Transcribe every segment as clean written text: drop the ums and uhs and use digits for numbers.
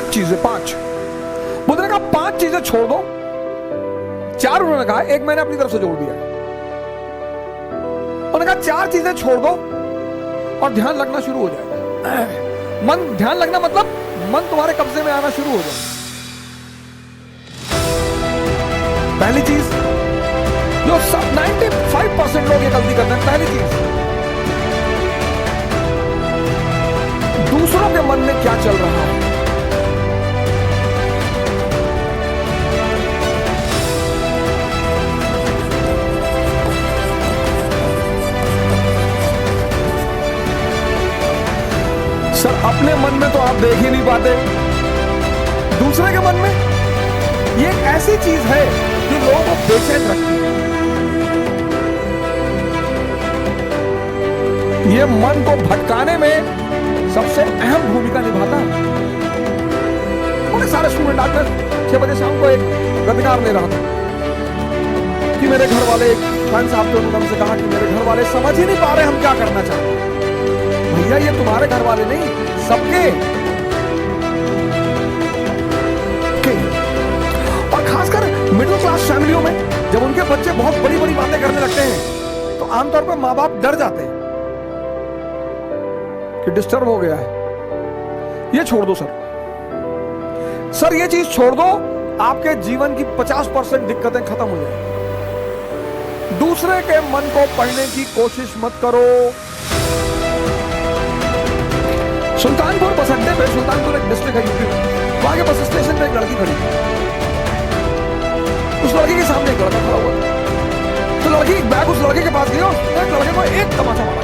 5 चीजें, 5 बुद्ध ने कहा 5 चीजें छोड़ दो, 4 उन्होंने कहा, एक मैंने अपनी तरफ से जोड़ दिया। उन्होंने कहा 4 चीजें छोड़ दो और ध्यान लगना शुरू हो जाएगा। मन ध्यान लगना मतलब मन तुम्हारे कब्जे में आना शुरू हो जाएगा। पहली चीज जो सब 95% लोग ये गलती करते हैं, पहली चीज दूसरों के मन में क्या चल रहा है। सर अपने मन में तो आप देख ही नहीं पाते, दूसरे के मन में ये एक ऐसी चीज है जो लोगों को बेचैन रखती है। ये मन को भटकाने में सबसे अहम भूमिका निभाता है। बड़े सारे स्टूडेंट आकर 6 बजे शाम को एक वेबिनार ले रहा था कि मेरे घर वाले, एक खान साहब थे, उन्होंने हमसे कहा कि मेरे घर वाले समझ ही नहीं पा रहे हम क्या करना चाहते हैं। भैया ये तुम्हारे घर वाले नहीं, सबके। और खासकर मिडिल क्लास फैमिलियों में जब उनके बच्चे बहुत बड़ी बड़ी बातें करने लगते हैं तो आमतौर पर माँ बाप डर जाते हैं कि डिस्टर्ब हो गया है। ये छोड़ दो सर, ये चीज छोड़ दो, आपके जीवन की 50% दिक्कतें खत्म हो जाएंगी। दूसरे के मन को पढ़ने की कोशिश मत करो। सुल्तानपुर बस अड्डे पे, सुल्तानपुर एक डिस्ट्रिक्ट है यूपी में, वहां के बस स्टेशन पे एक लड़की खड़ी थी। उस लड़की के सामने एक लड़का खड़ा हुआ, तो लड़की एक बैग उस लड़के के पास गई और एक लड़के को एक तमाचा मारा।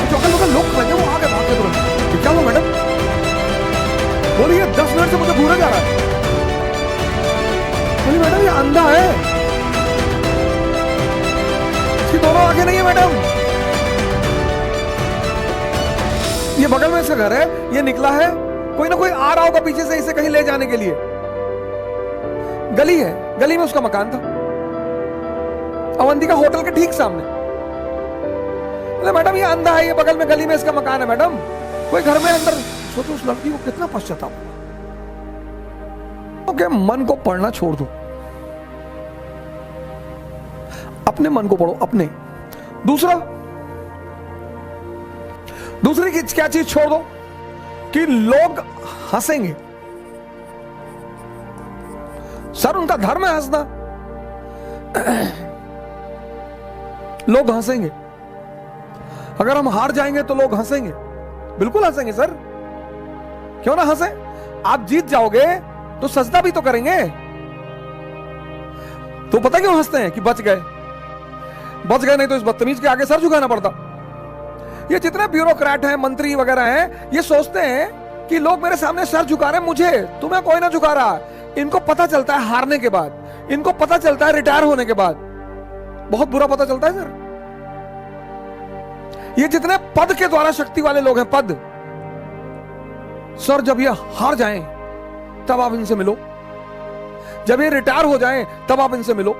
जो अगल लोग खड़े थे वो आगे भाग के तुरंत, क्या हुआ मैडम? बोली ये 10 मिनट से मुझे घूरे जा रहा है। बोली मैडम ये अंधा है, इसकी दोनों आंखें नहीं है मैडम। ये बगल में इसका घर है, ये निकला है, कोई ना कोई आ रहा होगा पीछे से इसे कहीं ले जाने के लिए। गली है, गली में उसका मकान था, अवंतिका होटल के ठीक सामने। मैडम ये अंधा है, ये बगल में गली में इसका मकान है मैडम, कोई घर में अंदर। सोचो उस लड़की को कितना पश्चाताप हुआ। ओके, मन को पढ़ना छोड़ दो, अपने मन को पढ़ो, अपने। दूसरी की क्या चीज छोड़ दो कि लोग हंसेंगे। सर उनका धर्म है हंसना, लोग हंसेंगे। अगर हम हार जाएंगे तो लोग हंसेंगे, बिल्कुल हंसेंगे सर, क्यों ना हंसे। आप जीत जाओगे तो सजदा भी तो करेंगे। तो पता क्यों हंसते हैं कि बच गए नहीं तो इस बदतमीज के आगे सर झुकाना पड़ता। ये जितने ब्यूरोक्रेट हैं, मंत्री वगैरह हैं, ये सोचते हैं कि लोग मेरे सामने सर झुका रहे हैं, मुझे, तुम्हें कोई ना झुका रहा। इनको पता चलता है हारने के बाद, इनको पता चलता है रिटायर होने के बाद, बहुत बुरा पता चलता है सर। ये जितने पद के द्वारा शक्ति वाले लोग हैं, पद, सर जब ये हार जाएं तब आप इनसे मिलो, जब ये रिटायर हो जाएं तब आप इनसे मिलो।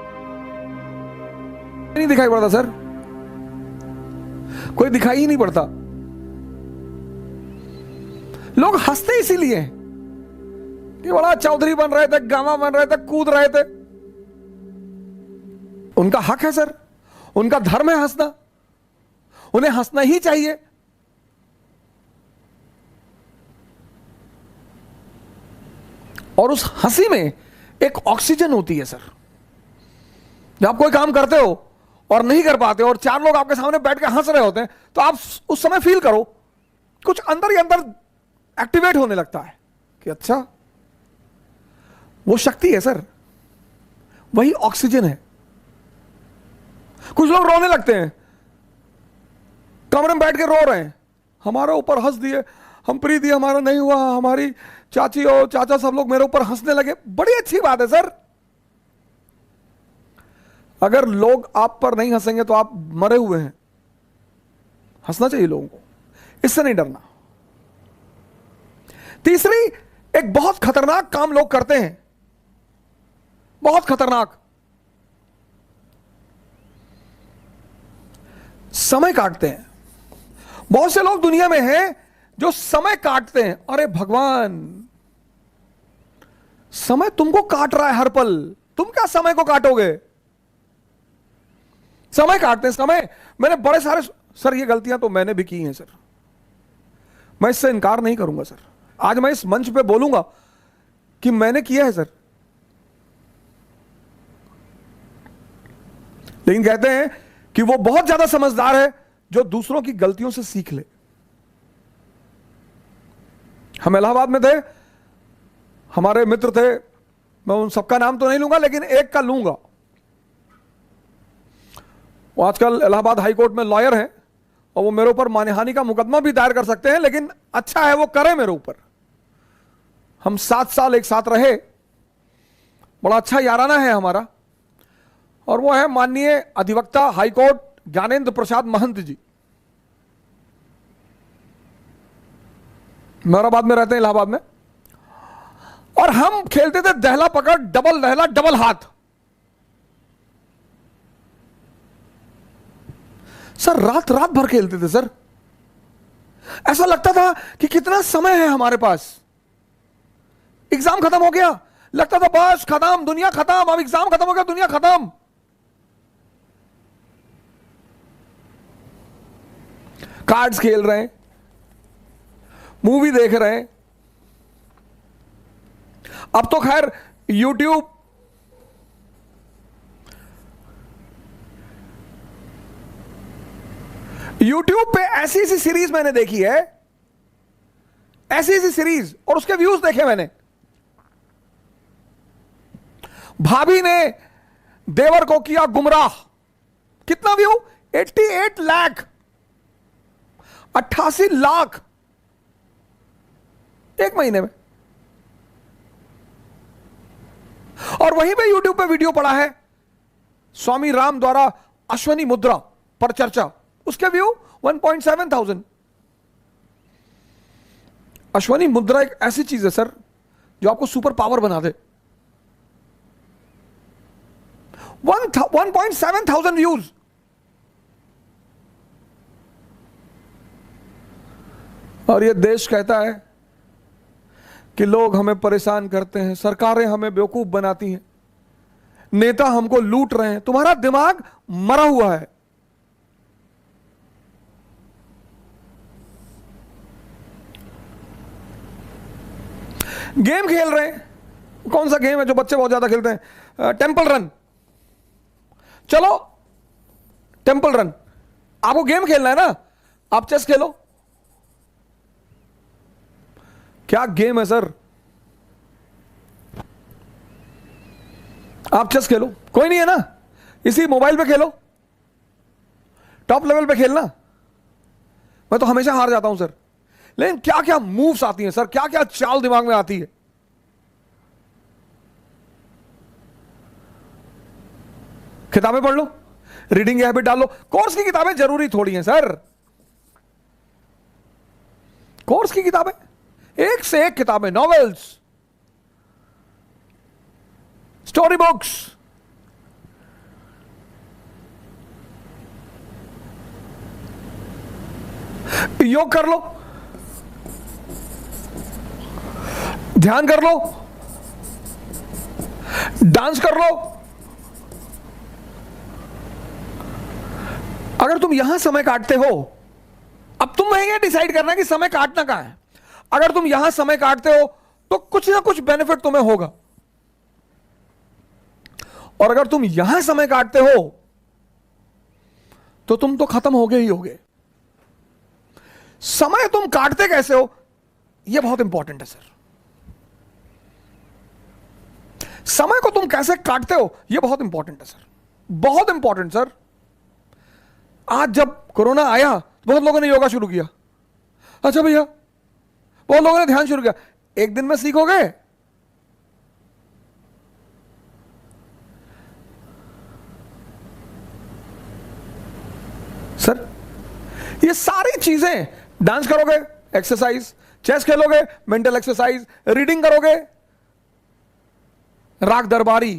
नहीं दिखाई पड़ता सर, कोई दिखाई ही नहीं पड़ता। लोग हंसते इसीलिए कि बड़ा चौधरी बन रहे थे, गामा बन रहे थे, कूद रहे थे। उनका हक है सर, उनका धर्म है हंसना, उन्हें हंसना ही चाहिए। और उस हंसी में एक ऑक्सीजन होती है सर। जब आप कोई काम करते हो और नहीं कर पाते और 4 लोग आपके सामने बैठ के हंस रहे होते हैं तो आप उस समय फील करो कुछ अंदर ही अंदर एक्टिवेट होने लगता है कि अच्छा वो शक्ति है सर, वही ऑक्सीजन है। कुछ लोग रोने लगते हैं, कमरे में बैठ के रो रहे हैं, हमारे ऊपर हंस दिए, हम प्रीति हमारा नहीं हुआ, हमारी चाची और चाचा सब लोग मेरे ऊपर हंसने लगे। बड़ी अच्छी बात है सर। अगर लोग आप पर नहीं हंसेंगे तो आप मरे हुए हैं। हंसना चाहिए लोगों को, इससे नहीं डरना। तीसरी, एक बहुत खतरनाक काम लोग करते हैं, बहुत खतरनाक, समय काटते हैं। बहुत से लोग दुनिया में हैं जो समय काटते हैं। अरे भगवान, समय तुमको काट रहा है हर पल, तुम क्या समय को काटोगे? समय काटते हैं समय। मैंने बड़े सारे, सर ये गलतियां तो मैंने भी की हैं सर, मैं इससे इनकार नहीं करूंगा सर। आज मैं इस मंच पे बोलूंगा कि मैंने किया है सर। लेकिन कहते हैं कि वो बहुत ज्यादा समझदार है जो दूसरों की गलतियों से सीख ले। हम इलाहाबाद में थे, हमारे मित्र थे, मैं उन सबका नाम तो नहीं लूंगा लेकिन एक का लूंगा। वो आजकल इलाहाबाद हाई कोर्ट में लॉयर हैं और वो मेरे ऊपर मानहानि का मुकदमा भी दायर कर सकते हैं, लेकिन अच्छा है वो करें मेरे ऊपर। हम 7 साल एक साथ रहे, बड़ा अच्छा याराना है हमारा, और वो है माननीय अधिवक्ता हाई कोर्ट ज्ञानेंद्र प्रसाद महंत जी। मेहराबाद में रहते हैं, इलाहाबाद में। और हम खेलते थे दहला पकड़, डबल दहला, डबल हाथ। सर रात रात भर खेलते थे सर। ऐसा लगता था कि कितना समय है हमारे पास। एग्जाम खत्म हो गया, लगता था बस खत्म, दुनिया खत्म। अब एग्जाम खत्म हो गया, दुनिया खत्म। कार्ड्स खेल रहे हैं, मूवी देख रहे हैं। अब तो खैर यूट्यूब पे ऐसी ऐसी सीरीज मैंने देखी है, ऐसी ऐसी सीरीज, और उसके व्यूज देखे मैंने। भाभी ने देवर को किया गुमराह, कितना व्यू? 88 लाख, 88 लाख एक महीने में। और वहीं पे यूट्यूब पे वीडियो पड़ा है स्वामी राम द्वारा अश्वनी मुद्रा पर चर्चा, उसके व्यू 1.7 थाउजेंड। अश्वनी मुद्रा एक ऐसी चीज है सर जो आपको सुपर पावर बना दे। 1.7 थाउजेंड व्यूज। और ये देश कहता है कि लोग हमें परेशान करते हैं, सरकारें हमें बेवकूफ बनाती हैं, नेता हमको लूट रहे हैं। तुम्हारा दिमाग मरा हुआ है। गेम खेल रहे हैं। कौन सा गेम है जो बच्चे बहुत ज्यादा खेलते हैं? Temple run. चलो टेंपल रन, आपको गेम खेलना है ना, आप चेस खेलो। क्या गेम है सर? आप चेस खेलो, कोई नहीं है ना, इसी मोबाइल पे खेलो, टॉप लेवल पे खेलना। मैं तो हमेशा हार जाता हूं सर। लेकिन क्या क्या मूव्स आती हैं सर, क्या क्या चाल दिमाग में आती है। किताबें पढ़ लो, रीडिंग हैबिट डाल लो। कोर्स की किताबें जरूरी थोड़ी हैं सर। कोर्स की किताबें, एक से एक किताबें, नॉवेल्स, स्टोरी बुक्स। योग कर लो, ध्यान कर लो, डांस कर लो। अगर तुम यहां समय काटते हो, अब तुम ये डिसाइड करना कि समय काटना कहां है। अगर तुम यहां समय काटते हो तो कुछ ना कुछ बेनिफिट तुम्हें होगा, और अगर तुम यहां समय काटते हो तो तुम तो खत्म हो गए ही होगे। समय तुम काटते कैसे हो, यह बहुत इंपॉर्टेंट है सर। समय को तुम कैसे काटते हो, यह बहुत इंपॉर्टेंट है सर, बहुत इंपॉर्टेंट सर। आज जब कोरोना आया तो बहुत लोगों ने योगा शुरू किया। अच्छा भैया, बहुत लोगों ने ध्यान शुरू किया। एक दिन में सीखोगे? सर ये सारी चीजें, डांस करोगे एक्सरसाइज, चेस खेलोगे मेंटल एक्सरसाइज, रीडिंग करोगे, राग दरबारी,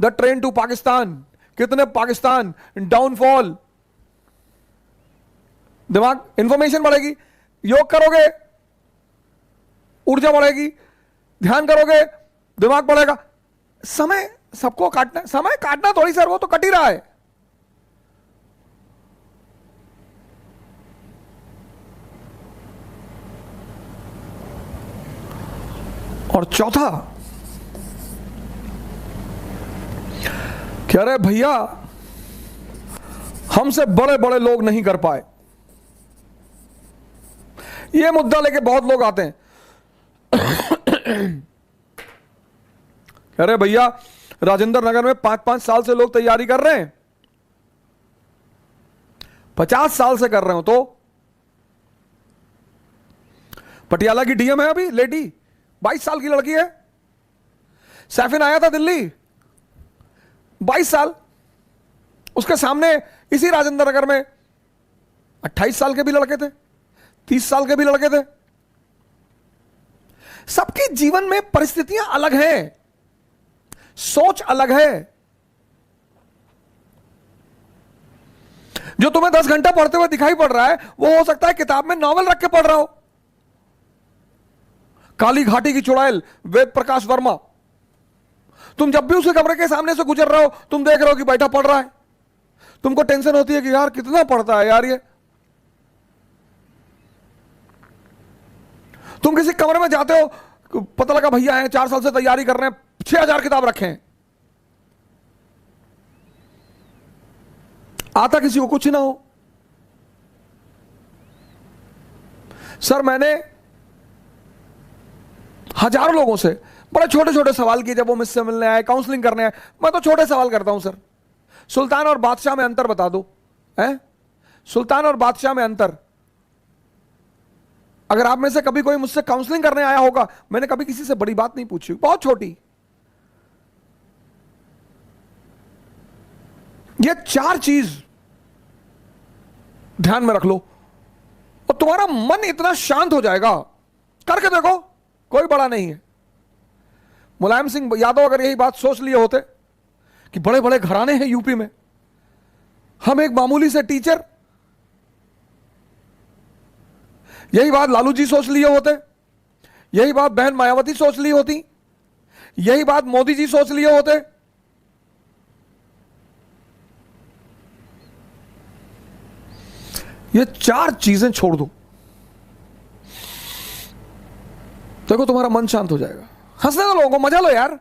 द ट्रेन टू पाकिस्तान, कितने पाकिस्तान, डाउनफॉल, दिमाग, इंफॉर्मेशन बढ़ेगी। योग करोगे, ऊर्जा बढ़ेगी। ध्यान करोगे, दिमाग पड़ेगा। समय सबको काटना, समय काटना थोड़ी सर, वो तो कट ही रहा है। और चौथा, कह रहे भैया हमसे बड़े बड़े लोग नहीं कर पाए। ये मुद्दा लेके बहुत लोग आते हैं। कह रहे भैया राजेंद्र नगर में 5-5 साल से लोग तैयारी कर रहे हैं, 50 साल से कर रहे हो। तो पटियाला की डीएम है अभी लेडी, 22 साल की लड़की है। सैफिन आया था दिल्ली, 22 साल। उसके सामने इसी राजेंद्र नगर में 28 साल के भी लड़के थे, 30 साल के भी लड़के थे। सबके जीवन में परिस्थितियां अलग हैं, सोच अलग है। जो तुम्हें 10 घंटा पढ़ते हुए दिखाई पड़ रहा है, वो हो सकता है किताब में नॉवल रख के पढ़ रहा हो। काली घाटी की चुड़ैल वेद प्रकाश वर्मा, तुम जब भी उसके कमरे के सामने से गुजर रहे हो, तुम देख रहे हो कि बैठा पढ़ रहा है। तुमको टेंशन होती है कि यार कितना पढ़ता है यार ये। तुम किसी कमरे में जाते हो, पता लगा भैया हैं 4 साल से तैयारी कर रहे हैं, 6000 किताब रखे हैं। आता किसी को कुछ ना हो। सर मैंने हजारों लोगों से बड़े छोटे छोटे सवाल किए, जब वो मुझसे मिलने आए, काउंसलिंग करने आए। मैं तो छोटे सवाल करता हूं, सर सुल्तान और बादशाह में अंतर बता दो, हैं? सुल्तान और बादशाह में अंतर। अगर आप में से कभी कोई मुझसे काउंसलिंग करने आया होगा, मैंने कभी किसी से बड़ी बात नहीं पूछी, बहुत छोटी। ये 4 चीज ध्यान में रख लो और तुम्हारा मन इतना शांत हो जाएगा। करके देखो, कोई बड़ा नहीं है। मुलायम सिंह यादव अगर यही बात सोच लिए होते कि बड़े बड़े घराने हैं यूपी में, हम एक मामूली से टीचर, यही बात लालू जी सोच लिए होते, यही बात बहन मायावती सोच ली होती, यही बात मोदी जी सोच लिए होते, ये 4 चीजें छोड़ दो, देखो तुम्हारा मन शांत हो जाएगा। हंसने दो लोगों को, मजा लो यार।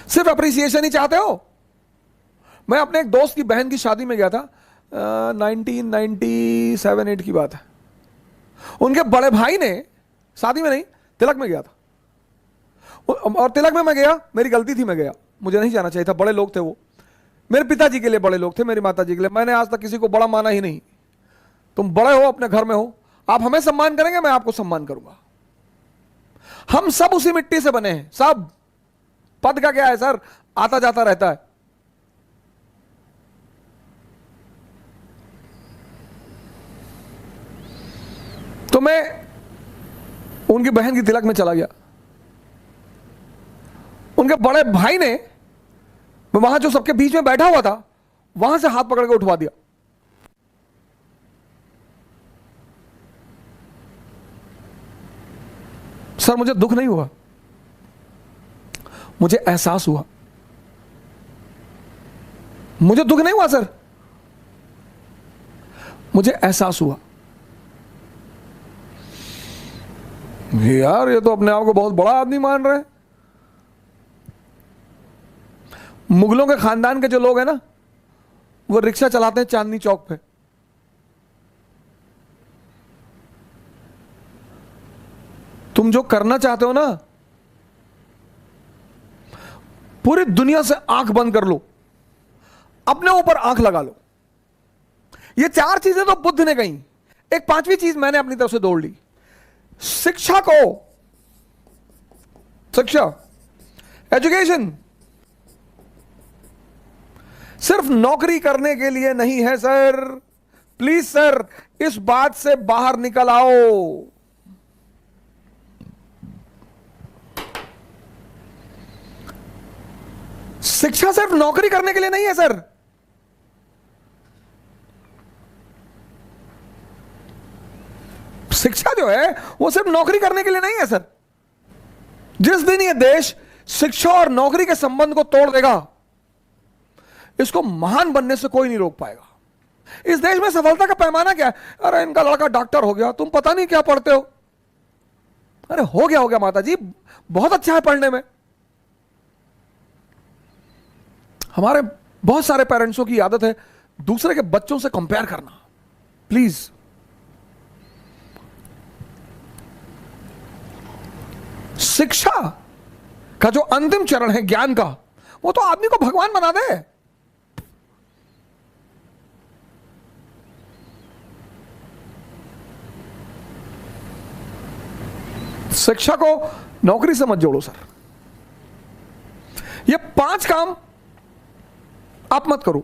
सिर्फ अप्रिसिएशन ही चाहते हो। मैं अपने एक दोस्त की बहन की शादी में गया था, 1997-8 की बात है। उनके बड़े भाई ने, शादी में नहीं तिलक में गया था, और तिलक में मैं गया, मेरी गलती थी, मैं गया, मुझे नहीं जाना चाहिए था। बड़े लोग थे वो, मेरे पिताजी के लिए बड़े लोग थे, मेरी माता जी के लिए। मैंने आज तक किसी को बड़ा माना ही नहीं। तुम बड़े हो, अपने घर में हो, आप हमें सम्मान करेंगे, मैं आपको सम्मान करूंगा। हम सब उसी मिट्टी से बने हैं, सब। पद का क्या है सर, आता जाता रहता है। तो मैं उनकी बहन की तिलक में चला गया। उनके बड़े भाई ने, मैं वहां जो सबके बीच में बैठा हुआ था, वहां से हाथ पकड़ के उठवा दिया। सर मुझे दुख नहीं हुआ, मुझे एहसास हुआ। मुझे दुख नहीं हुआ सर, मुझे एहसास हुआ यार ये तो अपने आप को बहुत बड़ा आदमी मान रहे हैं। मुगलों के खानदान के जो लोग हैं ना, वो रिक्शा चलाते हैं चांदनी चौक पे। तुम जो करना चाहते हो ना, पूरी दुनिया से आंख बंद कर लो, अपने ऊपर आंख लगा लो। ये 4 चीजें तो बुद्ध ने कही, एक 5वीं चीज मैंने अपनी तरफ से दौड़ ली। शिक्षा को, शिक्षा, एजुकेशन सिर्फ नौकरी करने के लिए नहीं है सर। प्लीज सर, इस बात से बाहर निकल आओ। शिक्षा सिर्फ नौकरी करने के लिए नहीं है सर। शिक्षा जो है वो सिर्फ नौकरी करने के लिए नहीं है सर। जिस दिन ये देश शिक्षा और नौकरी के संबंध को तोड़ देगा, इसको महान बनने से कोई नहीं रोक पाएगा। इस देश में सफलता का पैमाना क्या है? अरे इनका लड़का डॉक्टर हो गया, तुम पता नहीं क्या पढ़ते हो। अरे हो गया माता जी, बहुत अच्छा है पढ़ने में। हमारे बहुत सारे पेरेंट्सों की आदत है दूसरे के बच्चों से कंपेयर करना। प्लीज, शिक्षा का जो अंतिम चरण है ज्ञान का, वो तो आदमी को भगवान बना दे। शिक्षा को नौकरी से मत जोड़ो सर। ये 5 काम आप मत करो।